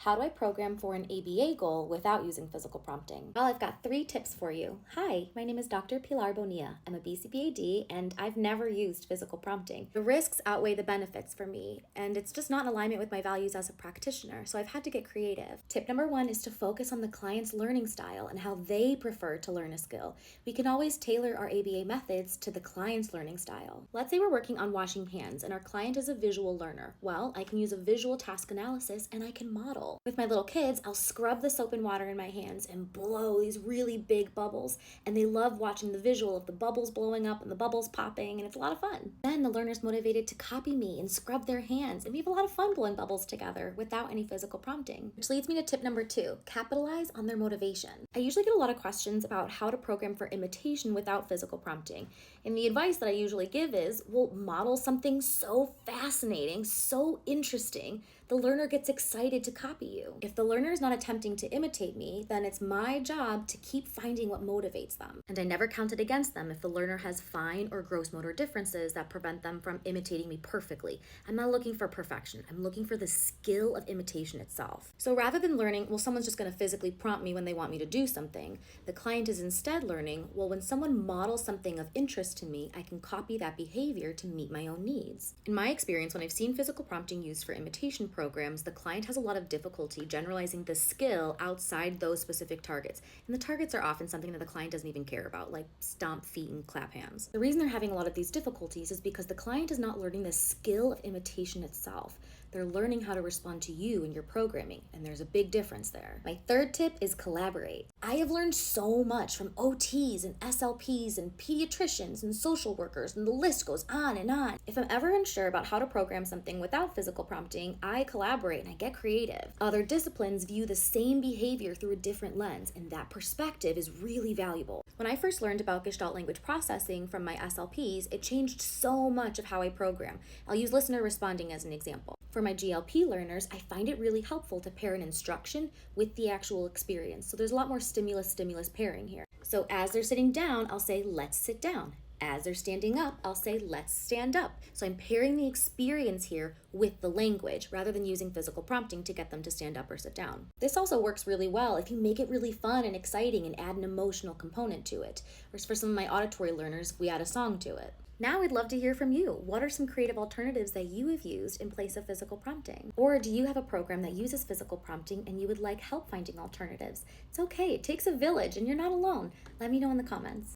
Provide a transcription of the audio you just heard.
How do I program for an ABA goal without using physical prompting? Well, I've got 3 tips for you. Hi, my name is Dr. Pilar Bonilla. I'm a BCBAD and I've never used physical prompting. The risks outweigh the benefits for me, and it's just not in alignment with my values as a practitioner, so I've had to get creative. Tip number 1 is to focus on the client's learning style and how they prefer to learn a skill. We can always tailor our ABA methods to the client's learning style. Let's say we're working on washing hands and our client is a visual learner. Well, I can use a visual task analysis and I can model. With my little kids, I'll scrub the soap and water in my hands and blow these really big bubbles, and they love watching the visual of the bubbles blowing up and the bubbles popping, and it's a lot of fun. Then the learner's motivated to copy me and scrub their hands, and we have a lot of fun blowing bubbles together without any physical prompting. Which leads me to tip number 2, capitalize on their motivation. I usually get a lot of questions about how to program for imitation without physical prompting, and the advice that I usually give is, well, model something so fascinating, so interesting, the learner gets excited to copy you. If the learner is not attempting to imitate me, then it's my job to keep finding what motivates them. And I never count it against them if the learner has fine or gross motor differences that prevent them from imitating me perfectly. I'm not looking for perfection. I'm looking for the skill of imitation itself. So rather than learning, well, someone's just going to physically prompt me when they want me to do something, the client is instead learning, well, when someone models something of interest to me, I can copy that behavior to meet my own needs. In my experience, when I've seen physical prompting used for imitation programs, the client has a lot of difficulty generalizing the skill outside those specific targets. And the targets are often something that the client doesn't even care about, like stomp feet and clap hands. The reason they're having a lot of these difficulties is because the client is not learning the skill of imitation itself. They're learning how to respond to you in your programming, and there's a big difference there. My 3rd tip is collaborate. I have learned so much from OTs and SLPs and pediatricians and social workers, and the list goes on and on. If I'm ever unsure about how to program something without physical prompting, I collaborate and I get creative. Other disciplines view the same behavior through a different lens, and that perspective is really valuable. When I first learned about Gestalt language processing from my SLPs, it changed so much of how I program. I'll use listener responding as an example. For my GLP learners, I find it really helpful to pair an instruction with the actual experience. So there's a lot more stimulus-stimulus pairing here. So as they're sitting down, I'll say, let's sit down. As they're standing up, I'll say, let's stand up. So I'm pairing the experience here with the language rather than using physical prompting to get them to stand up or sit down. This also works really well if you make it really fun and exciting and add an emotional component to it. Or for some of my auditory learners, if we add a song to it. Now I'd love to hear from you. What are some creative alternatives that you have used in place of physical prompting? Or do you have a program that uses physical prompting and you would like help finding alternatives? It's okay, it takes a village and you're not alone. Let me know in the comments.